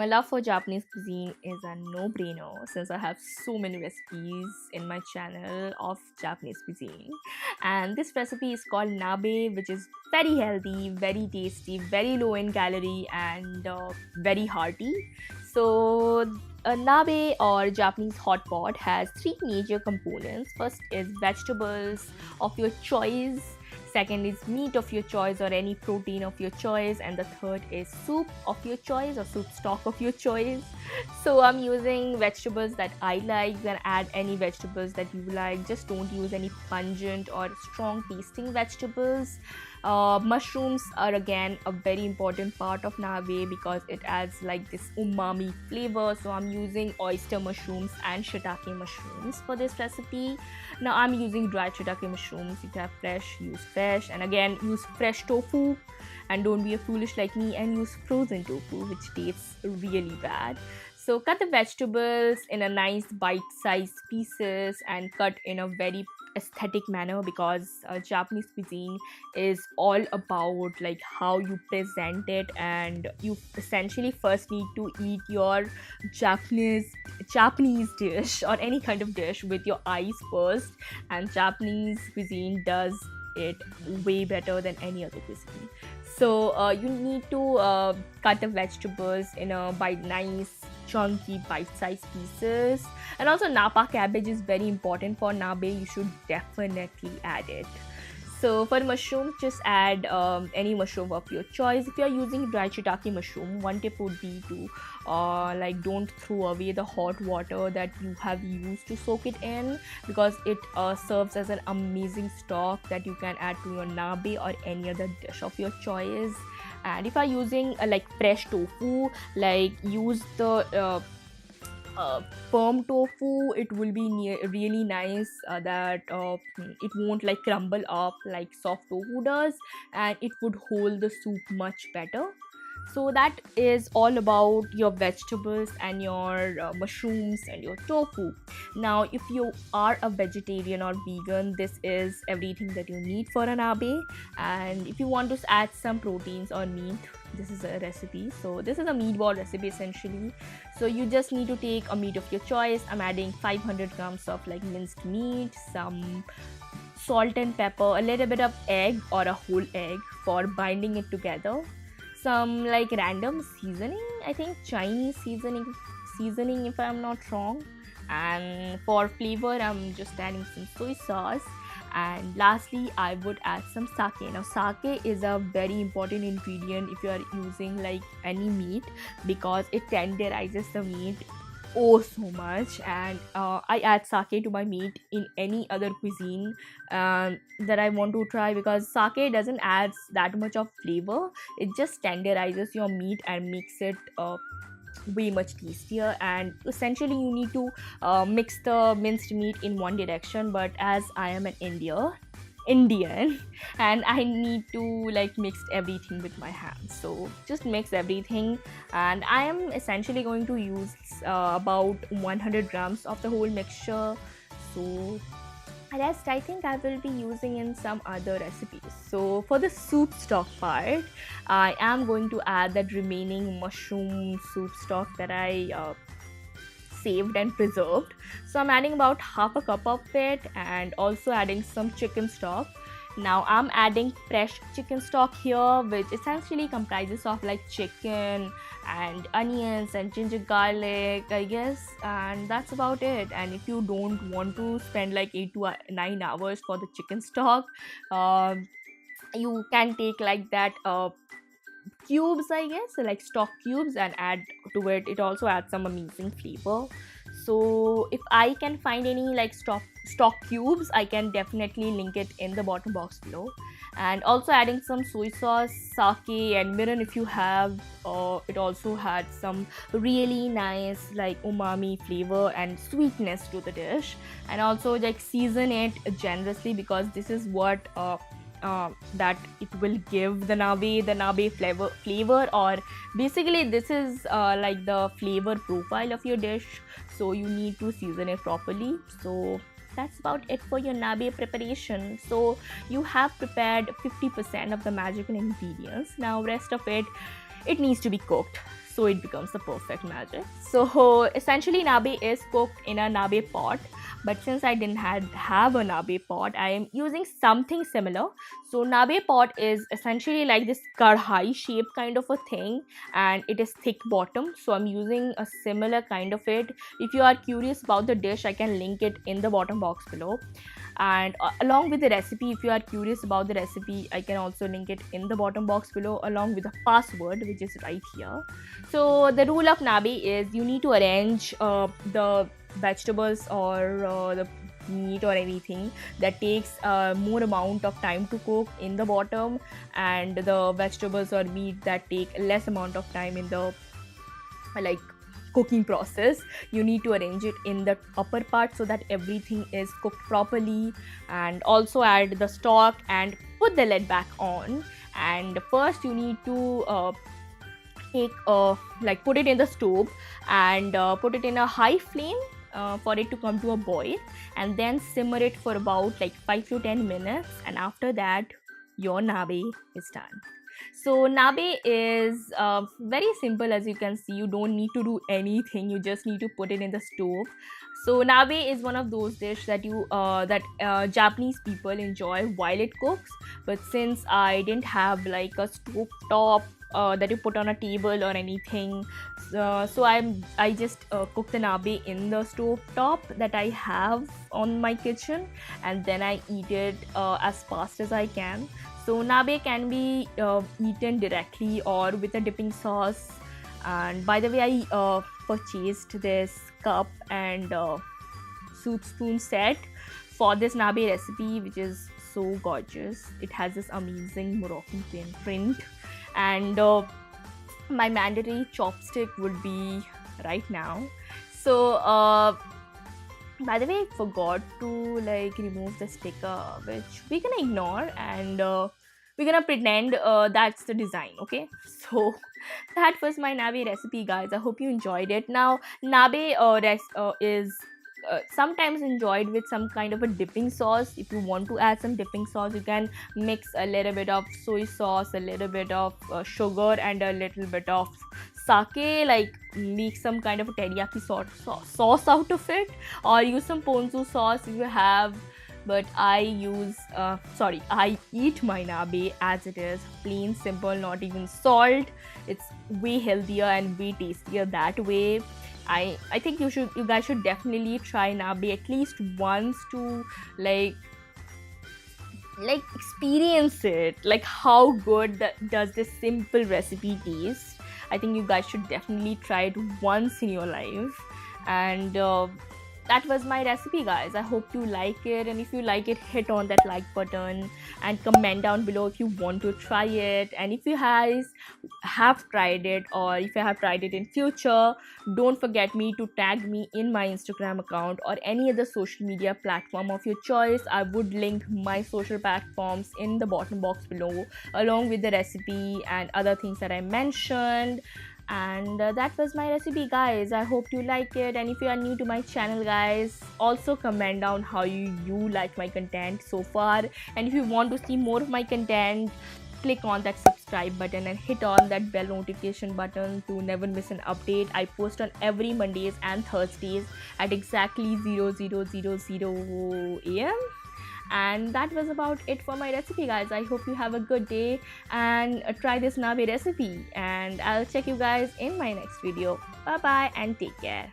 My love for Japanese cuisine is a no-brainer since I have so many recipes in my channel of Japanese cuisine. And this recipe is called Nabe, which is very healthy, very tasty, very low in calorie, and very hearty. So, a nabe or Japanese hot pot has three major components. First is vegetables of your choice. Second is meat of your choice or any protein of your choice, and the third is soup of your choice or soup stock of your choice. So I'm using vegetables that I like. You can add any vegetables that you like, just don't use any pungent or strong tasting vegetables. Mushrooms are again a very important part of nabe because it adds like this umami flavor. So I'm using oyster mushrooms and shiitake mushrooms for this recipe. Now I'm using dry shiitake mushrooms. If you have fresh, use fresh, and again use fresh tofu, and don't be a foolish like me and use frozen tofu, which tastes really bad. So cut the vegetables in a nice bite-sized pieces and cut in a very aesthetic manner because Japanese cuisine is all about like how you present it, and you essentially first need to eat your Japanese dish or any kind of dish with your eyes first, and Japanese cuisine does it way better than any other cuisine. So you need to cut the vegetables in a nice chunky bite-sized pieces. And also napa cabbage is very important for nabe. You should definitely add it. So for mushrooms, just add any mushroom of your choice. If you are using dry shiitake mushroom, one tip would be to like don't throw away the hot water that you have used to soak it in, because it serves as an amazing stock that you can add to your nabe or any other dish of your choice. And if you are using like fresh tofu, like use the firm tofu. It will be really nice that it won't like crumble up like soft tofu does, and it would hold the soup much better. So that is all about your vegetables and your mushrooms and your tofu. Now if you are a vegetarian or vegan, this is everything that you need for an abe. And if you want to add some proteins or meat, this is a recipe. So this is a meatball recipe essentially. So you just need to take a meat of your choice. I'm adding 500 grams of like minced meat, some salt and pepper, a little bit of egg or a whole egg for binding it together, some like random seasoning, I think Chinese seasoning if I'm not wrong, and for flavor I'm just adding some soy sauce, and lastly I would add some sake. Now sake is a very important ingredient if you are using like any meat, because it tenderizes the meat oh so much. And I add sake to my meat in any other cuisine that I want to try, because sake doesn't add that much of flavor. It just tenderizes your meat and makes it way much tastier. And essentially you need to mix the minced meat in one direction, but as I am an Indian and I need to like mix everything with my hands, so just mix everything. And I am essentially going to use about 100 grams of the whole mixture. So rest I think I will be using in some other recipes. So for the soup stock part, I am going to add that remaining mushroom soup stock that I saved and preserved. So I'm adding about half a cup of it, and also adding some chicken stock. Now I'm adding fresh chicken stock here, which essentially comprises of like chicken and onions and ginger garlic, I guess, and that's about it. And if you don't want to spend like 8 to 9 hours for the chicken stock, um, you can take like that cubes, I guess, so like stock cubes, and add to it. It also adds some amazing flavor. So if I can find any like stock cubes, I can definitely link it in the bottom box below. And also adding some soy sauce, sake and mirin if you have. It also had some really nice like umami flavor and sweetness to the dish. And also like season it generously, because this is what that it will give the nabe flavor, or basically this is like the flavor profile of your dish, so you need to season it properly. So that's about it for your nabe preparation. So you have prepared 50% of the magical ingredients. Now rest of it needs to be cooked. so it becomes the perfect magic. So essentially nabe is cooked in a nabe pot, but since I didn't have a nabe pot, I am using something similar. So nabe pot is essentially like this karhai shaped kind of a thing, and it is thick bottom, so I'm using a similar kind of it. If you are curious about the dish, I can link it in the bottom box below, and along with the recipe, if you are curious about the recipe, I can also link it in the bottom box below along with the password, which is right here. So the rule of nabe is you need to arrange the vegetables or the meat or anything that takes more amount of time to cook in the bottom, and the vegetables or meat that take less amount of time in the like cooking process. You need to arrange it in the upper part so that everything is cooked properly, and also add the stock and put the lid back on. And first you need to take like put it in the stove and put it in a high flame for it to come to a boil, and then simmer it for about like 5 to 10 minutes, and after that your nabe is done. So nabe is very simple. As you can see, you don't need to do anything, you just need to put it in the stove. So nabe is one of those dishes that Japanese people enjoy while it cooks, but since I didn't have like a stove top that you put on a table or anything, so I just cook the nabe in the stove top that I have on my kitchen, and then I eat it as fast as I can. So nabe can be eaten directly or with a dipping sauce. And by the way, I purchased this cup and soup spoon set for this nabe recipe, which is so gorgeous. It has this amazing Moroccan print, and my mandatory chopstick would be right now. So by the way, I forgot to like remove the sticker, which we can ignore, and we're gonna pretend that's the design, okay? So that was my nabe recipe, guys. I hope you enjoyed it. Now nabe is sometimes enjoyed with some kind of a dipping sauce. If you want to add some dipping sauce, you can mix a little bit of soy sauce, a little bit of sugar, and a little bit of sake, like make some kind of a teriyaki sauce out of it, or use some ponzu sauce if you have. But I eat my nabe as it is, plain simple, not even salt. It's way healthier and way tastier that way. I think you guys should definitely try nabe at least once to like experience it, like how good does this simple recipe taste. I think you guys should definitely try it once in your life. And that was my recipe, guys. I hope you like it, and if you like it, hit on that like button and comment down below if you want to try it. And if you guys have tried it, or if you have tried it in future, don't forget me to tag me in my Instagram account or any other social media platform of your choice. I would link my social platforms in the bottom box below, along with the recipe and other things that I mentioned. And that was my recipe, guys. I hope you like it. And if you are new to my channel, guys, also comment down how you like my content so far. And if you want to see more of my content, click on that subscribe button and hit on that bell notification button to never miss an update. I post on every Mondays and Thursdays at exactly 00:00 AM. And that was about it for my recipe, guys. I hope you have a good day and try this nabe recipe, and I'll check you guys in my next video. Bye bye and take care.